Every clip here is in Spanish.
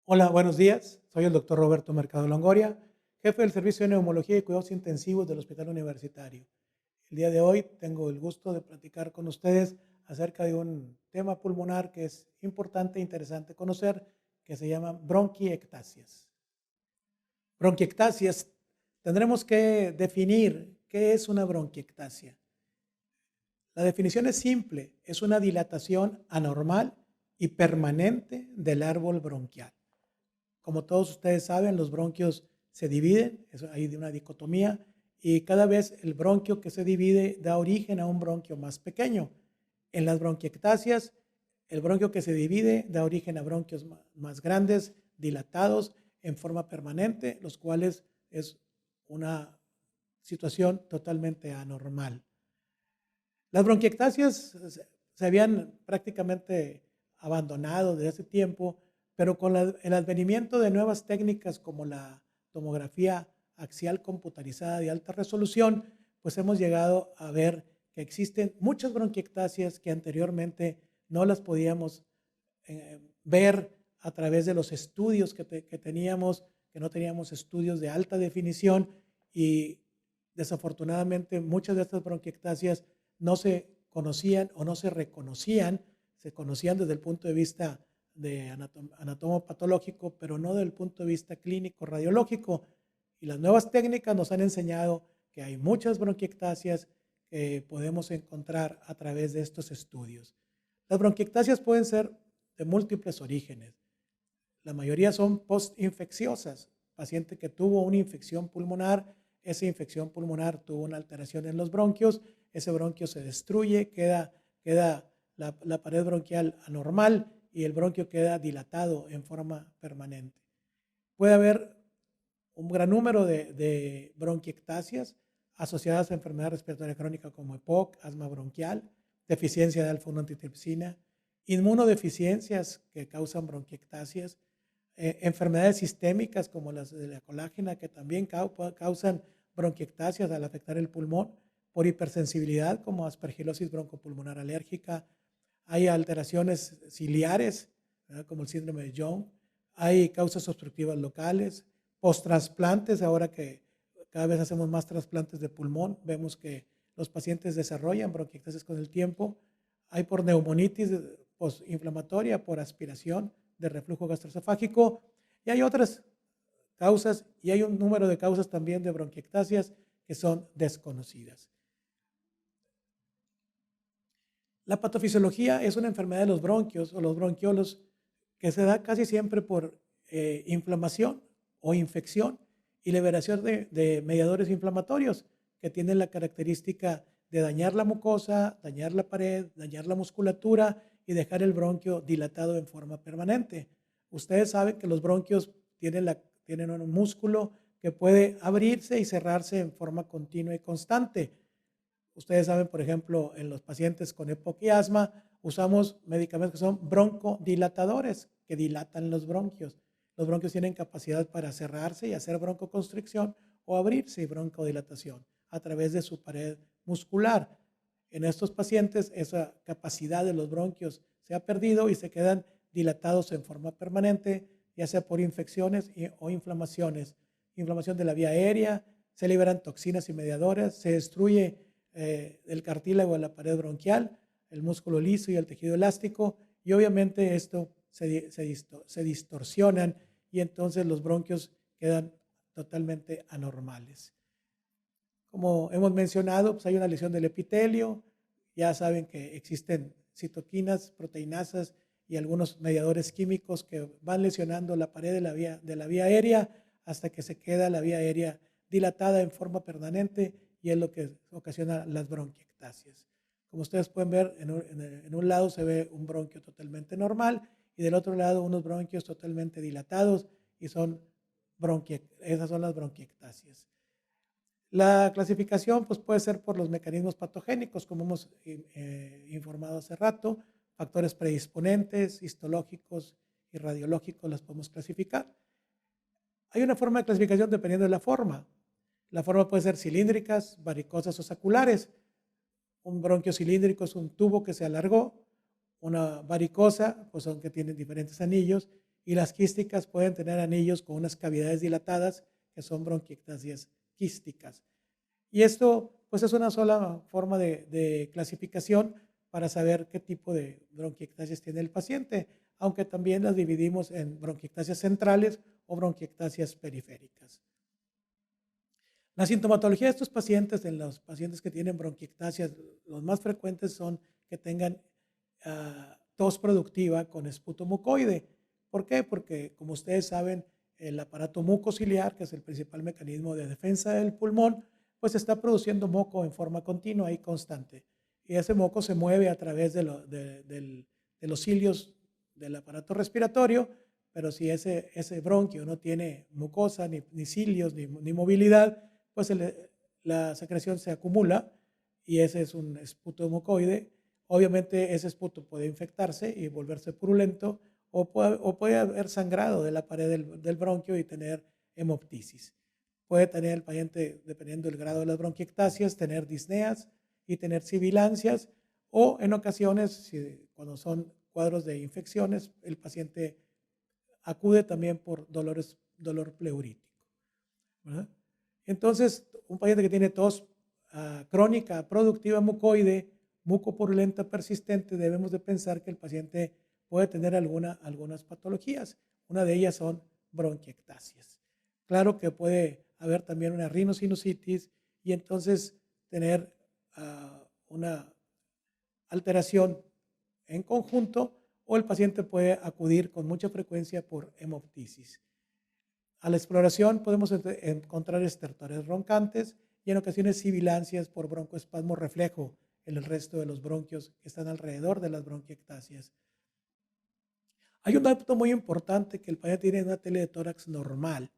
Hola, buenos días. Soy el doctor Roberto Mercado Longoria, jefe del Servicio de Neumología y Cuidados Intensivos del Hospital Universitario. El día de hoy tengo el gusto de platicar con ustedes acerca de un tema pulmonar que es importante e interesante conocer, que se llama bronquiectasias. Bronquiectasias, tendremos que definir qué es una bronquiectasia. La definición es simple, es una dilatación anormal y permanente del árbol bronquial. Como todos ustedes saben, los bronquios se dividen, hay una dicotomía, y cada vez el bronquio que se divide da origen a un bronquio más pequeño. En las bronquiectasias, el bronquio que se divide da origen a bronquios más grandes, dilatados en forma permanente, los cuales es una situación totalmente anormal. Las bronquiectasias se habían prácticamente abandonado desde hace tiempo, pero con el advenimiento de nuevas técnicas como la tomografía axial computarizada de alta resolución, pues hemos llegado a ver que existen muchas bronquiectasias que anteriormente no las podíamos ver a través de los estudios que teníamos, que no teníamos estudios de alta definición, y desafortunadamente muchas de estas bronquiectasias no se conocían o no se reconocían, se conocían desde el punto de vista de anatomopatológico, pero no desde el punto de vista clínico radiológico. Y las nuevas técnicas nos han enseñado que hay muchas bronquiectasias que podemos encontrar a través de estos estudios. Las bronquiectasias pueden ser de múltiples orígenes. La mayoría son postinfecciosas. Paciente que tuvo una infección pulmonar, esa infección pulmonar tuvo una alteración en los bronquios, ese bronquio se destruye, queda la pared bronquial anormal y el bronquio queda dilatado en forma permanente. Puede haber un gran número de bronquiectasias asociadas a enfermedad respiratoria crónica como EPOC, asma bronquial, deficiencia de alfa-1 antitripsina, inmunodeficiencias que causan bronquiectasias, enfermedades sistémicas como las de la colágena que también causan bronquiectasias al afectar el pulmón, por hipersensibilidad como aspergilosis broncopulmonar alérgica, hay alteraciones ciliares, ¿verdad?, como el síndrome de Young, hay causas obstructivas locales, post-trasplantes, ahora que cada vez hacemos más trasplantes de pulmón, vemos que los pacientes desarrollan bronquiectasis con el tiempo, hay por neumonitis postinflamatoria, por aspiración de reflujo gastroesofágico, y hay otras causas, y hay un número de causas también de bronquiectasias que son desconocidas. La patofisiología es una enfermedad de los bronquios o los bronquiolos que se da casi siempre por inflamación o infección y liberación de mediadores inflamatorios que tienen la característica de dañar la mucosa, dañar la pared, dañar la musculatura y dejar el bronquio dilatado en forma permanente. Ustedes saben que los bronquios tienen un músculo que puede abrirse y cerrarse en forma continua y constante. Ustedes saben, por ejemplo, en los pacientes con EPOC y asma, usamos medicamentos que son broncodilatadores, que dilatan los bronquios. Los bronquios tienen capacidad para cerrarse y hacer broncoconstricción o abrirse y broncodilatación a través de su pared muscular. En estos pacientes, esa capacidad de los bronquios se ha perdido y se quedan dilatados en forma permanente, ya sea por infecciones o inflamaciones. Inflamación de la vía aérea, se liberan toxinas y mediadores, se destruye el cartílago de la pared bronquial, el músculo liso y el tejido elástico, y obviamente esto se distorsionan y entonces los bronquios quedan totalmente anormales. Como hemos mencionado, pues hay una lesión del epitelio, ya saben que existen citoquinas, proteinasas y algunos mediadores químicos que van lesionando la pared de la vía aérea hasta que se queda la vía aérea dilatada en forma permanente y es lo que ocasiona las bronquiectasias. Como ustedes pueden ver, en un lado se ve un bronquio totalmente normal y del otro lado unos bronquios totalmente dilatados y esas son las bronquiectasias. La clasificación pues, puede ser por los mecanismos patogénicos, como hemos informado hace rato, factores predisponentes, histológicos y radiológicos las podemos clasificar. Hay una forma de clasificación dependiendo de la forma. La forma puede ser cilíndricas, varicosas o saculares. Un bronquio cilíndrico es un tubo que se alargó. Una varicosa, pues son que tienen diferentes anillos. y las quísticas pueden tener anillos con unas cavidades dilatadas que son bronquiectasias quísticas. Y esto pues es una sola forma de clasificación para saber qué tipo de bronquiectasias tiene el paciente, aunque también las dividimos en bronquiectasias centrales o bronquiectasias periféricas. La sintomatología de estos pacientes, en los pacientes que tienen bronquiectasias, los más frecuentes son que tengan tos productiva con esputo mucoide. ¿Por qué? Porque, como ustedes saben, el aparato mucociliar, que es el principal mecanismo de defensa del pulmón, pues está produciendo moco en forma continua y constante. Y ese moco se mueve a través de los cilios del aparato respiratorio, pero si ese bronquio no tiene mucosa, ni cilios, ni movilidad, pues la secreción se acumula y ese es un esputo mucoide. Obviamente ese esputo puede infectarse y volverse purulento o puede haber sangrado de la pared del bronquio y tener hemoptisis. Puede tener el paciente, dependiendo del grado de las bronquiectasias, tener disneas y tener sibilancias, o en ocasiones, cuando son cuadros de infecciones, el paciente acude también por dolor pleurítico, ¿verdad? Entonces, un paciente que tiene tos crónica, productiva mucoide, mucopurulenta persistente, debemos de pensar que el paciente puede tener algunas patologías. Una de ellas son bronquiectasias. Claro que puede haber también una rinosinusitis y entonces tener una alteración en conjunto, o el paciente puede acudir con mucha frecuencia por hemoptisis. A la exploración podemos encontrar estertores roncantes y en ocasiones sibilancias por broncoespasmo reflejo en el resto de los bronquios que están alrededor de las bronquiectasias. Hay un dato muy importante, que el paciente tiene una tele de tórax normal.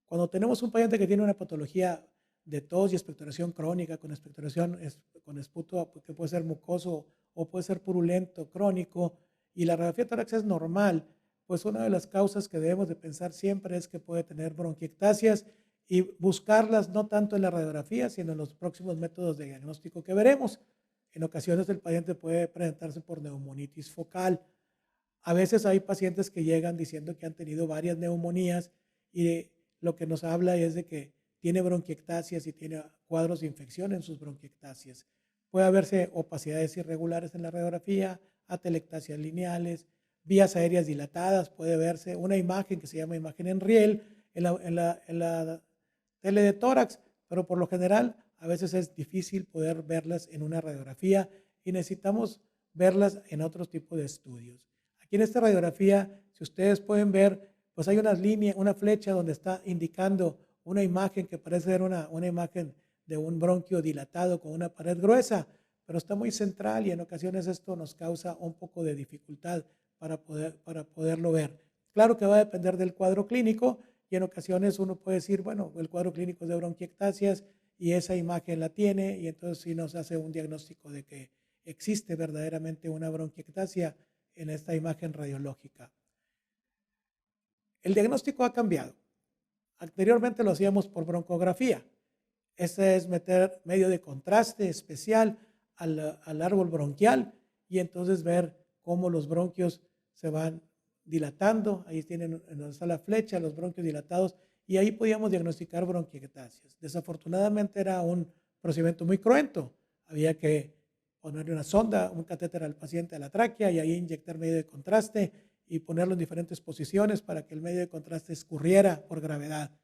Cuando tenemos un paciente que tiene una patología de tos y expectoración crónica, con expectoración con esputo que puede ser mucoso o puede ser purulento, crónico, y la radiografía de tórax es normal, pues una de las causas que debemos de pensar siempre es que puede tener bronquiectasias y buscarlas no tanto en la radiografía, sino en los próximos métodos de diagnóstico que veremos. En ocasiones el paciente puede presentarse por neumonitis focal. A veces hay pacientes que llegan diciendo que han tenido varias neumonías y lo que nos habla es de que tiene bronquiectasias y tiene cuadros de infección en sus bronquiectasias. Puede haberse opacidades irregulares en la radiografía, atelectasias lineales, vías aéreas dilatadas, puede verse una imagen que se llama imagen en riel en la tele de tórax, pero por lo general a veces es difícil poder verlas en una radiografía y necesitamos verlas en otro tipo de estudios. Aquí en esta radiografía, si ustedes pueden ver, pues hay unas líneas, una flecha donde está indicando una imagen que parece ser una imagen de un bronquio dilatado con una pared gruesa, pero está muy central y en ocasiones esto nos causa un poco de dificultad para poderlo ver. Claro que va a depender del cuadro clínico y en ocasiones uno puede decir, bueno, el cuadro clínico es de bronquiectasias y esa imagen la tiene y entonces sí nos hace un diagnóstico de que existe verdaderamente una bronquiectasia en esta imagen radiológica. El diagnóstico ha cambiado. Anteriormente lo hacíamos por broncografía. Este es meter medio de contraste especial al árbol bronquial y entonces ver cómo los bronquios se van dilatando. Ahí tienen donde está la flecha, los bronquios dilatados, y ahí podíamos diagnosticar bronquiectasias. Desafortunadamente era un procedimiento muy cruento. Había que ponerle una sonda, un catéter al paciente a la tráquea y ahí inyectar medio de contraste y ponerlo en diferentes posiciones para que el medio de contraste escurriera por gravedad.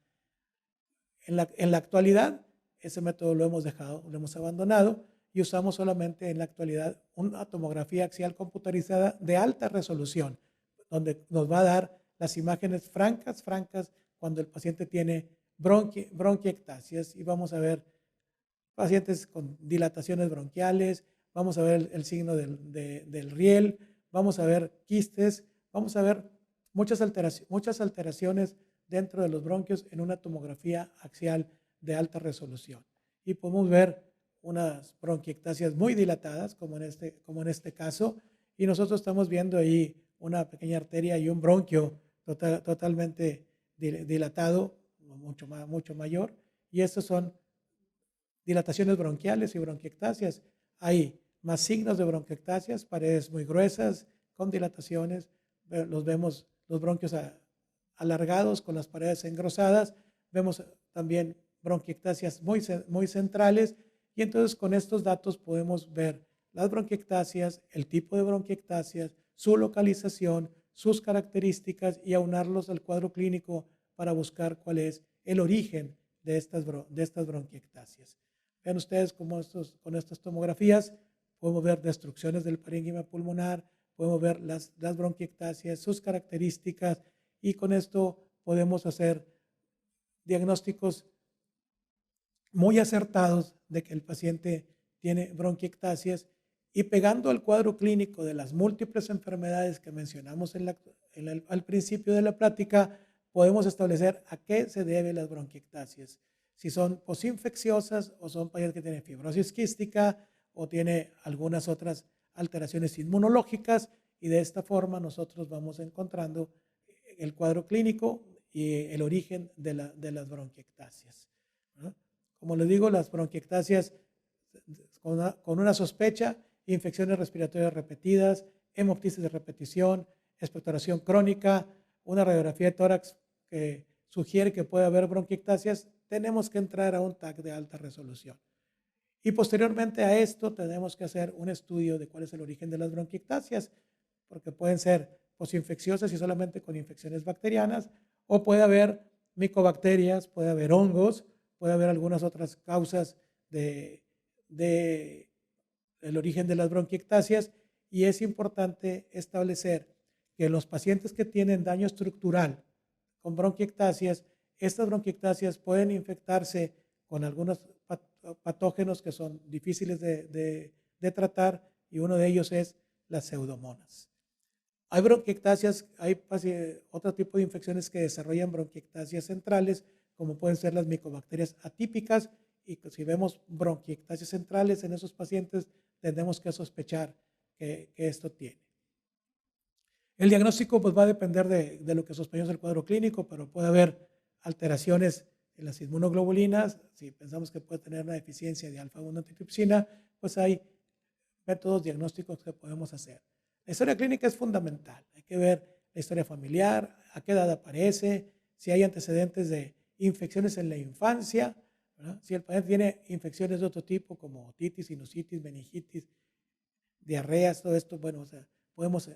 En la actualidad, ese método lo hemos dejado, lo hemos abandonado y usamos solamente en la actualidad una tomografía axial computarizada de alta resolución, donde nos va a dar las imágenes francas cuando el paciente tiene bronquiectasias y vamos a ver pacientes con dilataciones bronquiales, vamos a ver el signo del riel, vamos a ver quistes, vamos a ver muchas alteraciones dentro de los bronquios en una tomografía axial de alta resolución. Y podemos ver unas bronquiectasias muy dilatadas, como en este caso, y nosotros estamos viendo ahí una pequeña arteria y un bronquio totalmente dilatado, mucho mayor, y estos son dilataciones bronquiales y bronquiectasias. Hay más signos de bronquiectasias, paredes muy gruesas con dilataciones, los vemos los bronquios alargados con las paredes engrosadas. Vemos también bronquiectasias muy centrales y entonces con estos datos podemos ver las bronquiectasias, el tipo de bronquiectasias, su localización, sus características y aunarlos al cuadro clínico para buscar cuál es el origen de estas bronquiectasias. Vean ustedes cómo con estas tomografías podemos ver destrucciones del parénquima pulmonar, podemos ver las bronquiectasias, sus características y con esto podemos hacer diagnósticos muy acertados de que el paciente tiene bronquiectasias y pegando al cuadro clínico de las múltiples enfermedades que mencionamos al principio de la plática, podemos establecer a qué se deben las bronquiectasias. Si son posinfecciosas o son pacientes que tienen fibrosis quística o tiene algunas otras alteraciones inmunológicas y de esta forma nosotros vamos encontrando el cuadro clínico y el origen de las bronquiectasias, ¿no? Como les digo, las bronquiectasias con una sospecha, infecciones respiratorias repetidas, hemoptisis de repetición, expectoración crónica, una radiografía de tórax que sugiere que puede haber bronquiectasias, tenemos que entrar a un TAC de alta resolución. Y posteriormente a esto tenemos que hacer un estudio de cuál es el origen de las bronquiectasias, porque pueden ser posinfecciosas y solamente con infecciones bacterianas, o puede haber micobacterias, puede haber hongos, puede haber algunas otras causas del origen de las bronquiectasias, y es importante establecer que los pacientes que tienen daño estructural con bronquiectasias, estas bronquiectasias pueden infectarse con algunos patógenos que son difíciles de tratar y uno de ellos es las pseudomonas. Hay bronquiectasias, hay otro tipo de infecciones que desarrollan bronquiectasias centrales, como pueden ser las micobacterias atípicas, y si vemos bronquiectasias centrales en esos pacientes, tendremos que sospechar que esto tiene. El diagnóstico pues, va a depender de lo que sospechamos del cuadro clínico, pero puede haber alteraciones en las inmunoglobulinas. Si pensamos que puede tener una deficiencia de alfa-1 antitripsina, pues hay métodos diagnósticos que podemos hacer. La historia clínica es fundamental. Hay que ver la historia familiar, a qué edad aparece, si hay antecedentes de infecciones en la infancia, ¿verdad? Si el paciente tiene infecciones de otro tipo como otitis, sinusitis, meningitis, diarreas, todo esto, bueno, o sea, podemos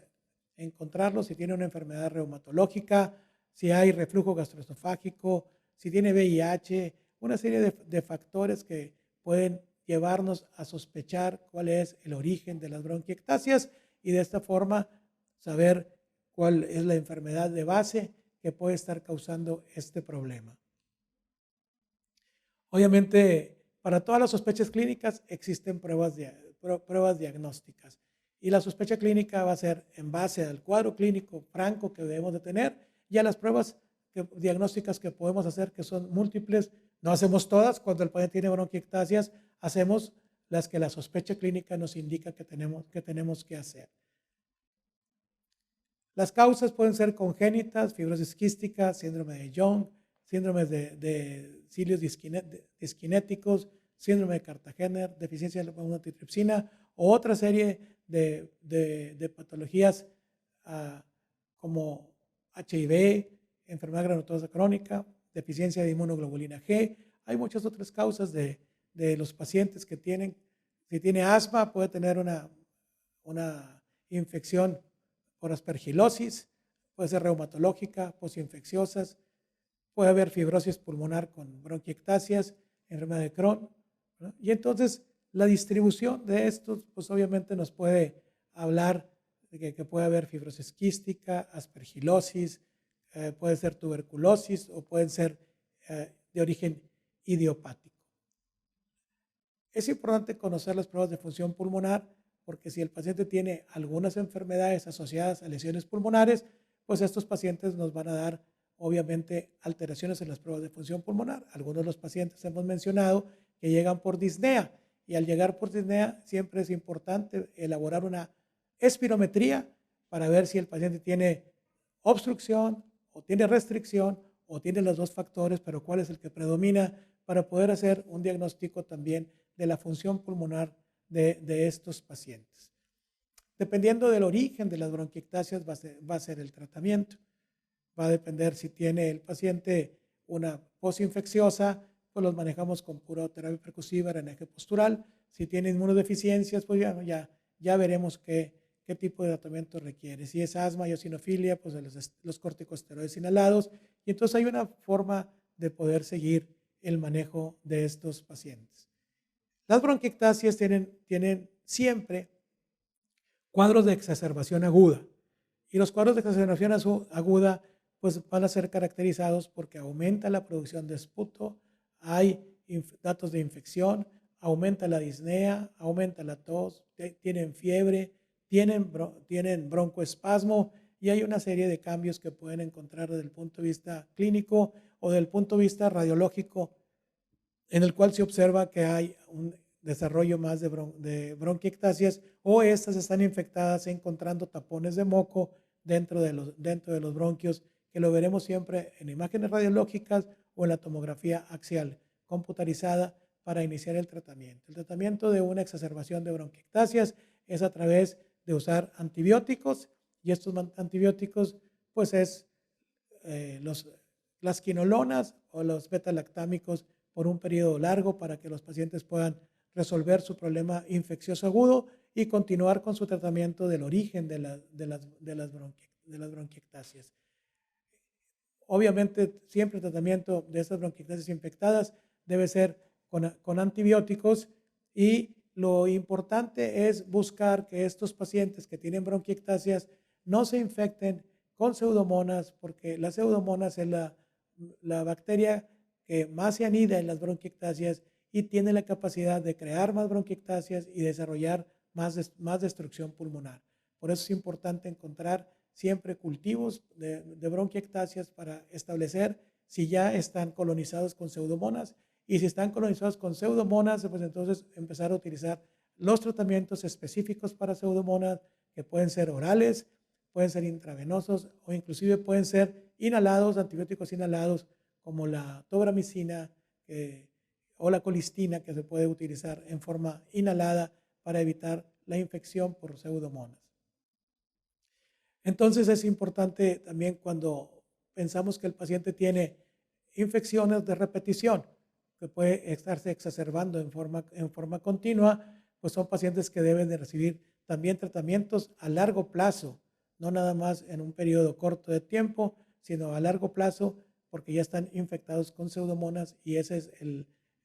encontrarlo. Si tiene una enfermedad reumatológica, si hay reflujo gastroesofágico, si tiene VIH, una serie de factores que pueden llevarnos a sospechar cuál es el origen de las bronquiectasias y de esta forma saber cuál es la enfermedad de base que puede estar causando este problema. Obviamente, para todas las sospechas clínicas existen pruebas diagnósticas y la sospecha clínica va a ser en base al cuadro clínico franco que debemos de tener y a las pruebas diagnósticas que podemos hacer, que son múltiples. No hacemos todas. Cuando el paciente tiene bronquiectasias, hacemos las que la sospecha clínica nos indica que tenemos que hacer. Las causas pueden ser congénitas, fibrosis quística, síndrome de Young, síndromes de cilios disquinéticos, síndrome de Cartagener, deficiencia de alfa-1 antitripsina o otra serie de patologías como HIV, enfermedad granulosa crónica, deficiencia de inmunoglobulina G. Hay muchas otras causas de los pacientes que tienen. Si tiene asma, puede tener una infección por aspergilosis, puede ser reumatológica, posinfecciosas, puede haber fibrosis pulmonar con bronquiectasias, enfermedad de Crohn, ¿no? Y entonces la distribución de estos, pues obviamente nos puede hablar de que puede haber fibrosis quística, aspergilosis, puede ser tuberculosis o pueden ser de origen idiopático. Es importante conocer las pruebas de función pulmonar porque si el paciente tiene algunas enfermedades asociadas a lesiones pulmonares, pues estos pacientes nos van a dar obviamente alteraciones en las pruebas de función pulmonar. Algunos de los pacientes hemos mencionado que llegan por disnea y al llegar por disnea siempre es importante elaborar una espirometría para ver si el paciente tiene obstrucción o tiene restricción o tiene los dos factores, pero cuál es el que predomina para poder hacer un diagnóstico también de la función pulmonar de estos pacientes. Dependiendo del origen de las bronquiectasias va a ser el tratamiento. Va a depender si tiene el paciente una posinfecciosa, pues los manejamos con pura terapia percusiva, drenaje postural. Si tiene inmunodeficiencias, pues ya veremos qué tipo de tratamiento requiere. Si es asma y eosinofilia, pues los corticosteroides inhalados. Y entonces hay una forma de poder seguir el manejo de estos pacientes. Las bronquiectasias tienen siempre cuadros de exacerbación aguda. Y los cuadros de exacerbación aguda pues van a ser caracterizados porque aumenta la producción de esputo, hay datos de infección, aumenta la disnea, aumenta la tos, tienen fiebre, tienen broncoespasmo y hay una serie de cambios que pueden encontrar desde el punto de vista clínico o desde el punto de vista radiológico, en el cual se observa que hay un desarrollo más de bronquiectasias o estas están infectadas encontrando tapones de moco dentro de los bronquios, que lo veremos siempre en imágenes radiológicas o en la tomografía axial computarizada para iniciar el tratamiento. El tratamiento de una exacerbación de bronquiectasias es a través de usar antibióticos y estos antibióticos pues es las quinolonas o los beta-lactámicos por un periodo largo para que los pacientes puedan resolver su problema infeccioso agudo y continuar con su tratamiento del origen de las bronquiectasias. Obviamente, siempre el tratamiento de estas bronquiectasias infectadas debe ser con antibióticos y lo importante es buscar que estos pacientes que tienen bronquiectasias no se infecten con pseudomonas, porque la pseudomonas es la bacteria que más se anida en las bronquiectasias y tiene la capacidad de crear más bronquiectasias y desarrollar más destrucción pulmonar. Por eso es importante encontrar siempre cultivos de bronquiectasias para establecer si ya están colonizados con pseudomonas y si están colonizados con pseudomonas, pues entonces empezar a utilizar los tratamientos específicos para pseudomonas que pueden ser orales, pueden ser intravenosos o inclusive pueden ser inhalados, antibióticos inhalados como la tobramicina o la colistina que se puede utilizar en forma inhalada para evitar la infección por pseudomonas. Entonces es importante también cuando pensamos que el paciente tiene infecciones de repetición, que puede estarse exacerbando en forma continua, pues son pacientes que deben de recibir también tratamientos a largo plazo, no nada más en un periodo corto de tiempo, sino a largo plazo porque ya están infectados con pseudomonas y esa es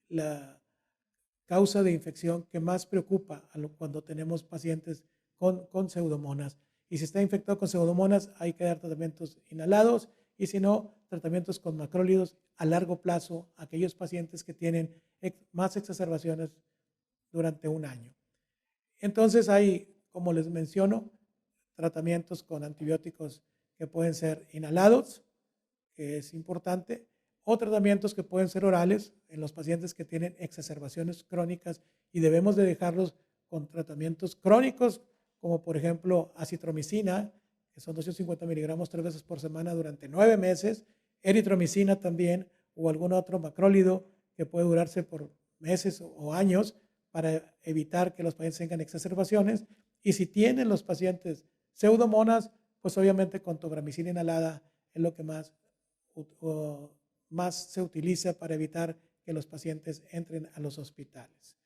la causa de infección que más preocupa cuando tenemos pacientes con pseudomonas. Y si está infectado con pseudomonas, hay que dar tratamientos inhalados y si no, tratamientos con macrólidos a largo plazo a aquellos pacientes que tienen más exacerbaciones durante un año. Entonces hay, como les menciono, tratamientos con antibióticos que pueden ser inhalados, que es importante, o tratamientos que pueden ser orales en los pacientes que tienen exacerbaciones crónicas y debemos de dejarlos con tratamientos crónicos, como por ejemplo acitromicina, que son 250 miligramos 3 veces por semana durante 9 meses, eritromicina también, o algún otro macrólido que puede durarse por meses o años para evitar que los pacientes tengan exacerbaciones. Y si tienen los pacientes pseudomonas, pues obviamente con tobramicina inhalada es lo que más se utiliza para evitar que los pacientes entren a los hospitales.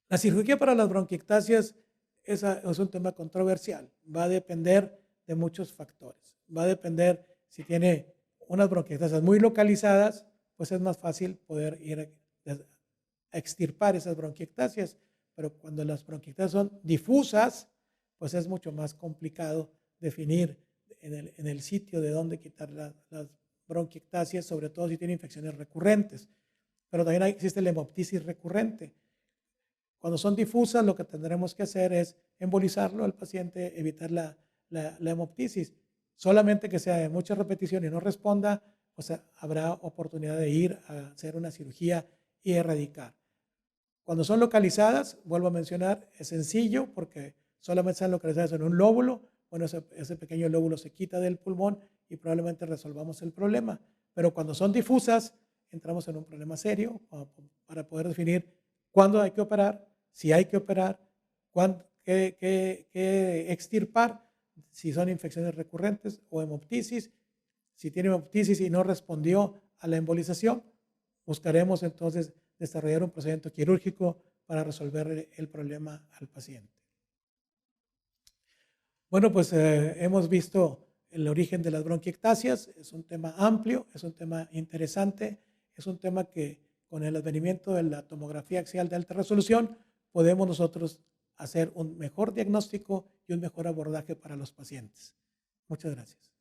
La cirugía para las bronquiectasias es un tema controversial. Va a depender de muchos factores. Va a depender si tiene unas bronquiectasias muy localizadas, pues es más fácil poder ir a extirpar esas bronquiectasias. Pero cuando las bronquiectasias son difusas, pues es mucho más complicado definir en el sitio de dónde quitar las bronquiectasias, sobre todo si tiene infecciones recurrentes. Pero también existe la hemoptisis recurrente. Cuando son difusas, lo que tendremos que hacer es embolizarlo al paciente, evitar la hemoptisis. Solamente que sea de mucha repetición y no responda, o sea, habrá oportunidad de ir a hacer una cirugía y erradicar. Cuando son localizadas, vuelvo a mencionar, es sencillo porque solamente están localizadas en un lóbulo. Bueno, ese pequeño lóbulo se quita del pulmón y probablemente resolvamos el problema. Pero cuando son difusas, entramos en un problema serio para poder definir cuándo hay que operar, si hay que operar, qué extirpar si son infecciones recurrentes o hemoptisis. Si tiene hemoptisis y no respondió a la embolización, buscaremos entonces desarrollar un procedimiento quirúrgico para resolver el problema al paciente. Bueno, pues hemos visto el origen de las bronquiectasias. Es un tema amplio, es un tema interesante, es un tema que con el advenimiento de la tomografía axial de alta resolución podemos nosotros hacer un mejor diagnóstico y un mejor abordaje para los pacientes. Muchas gracias.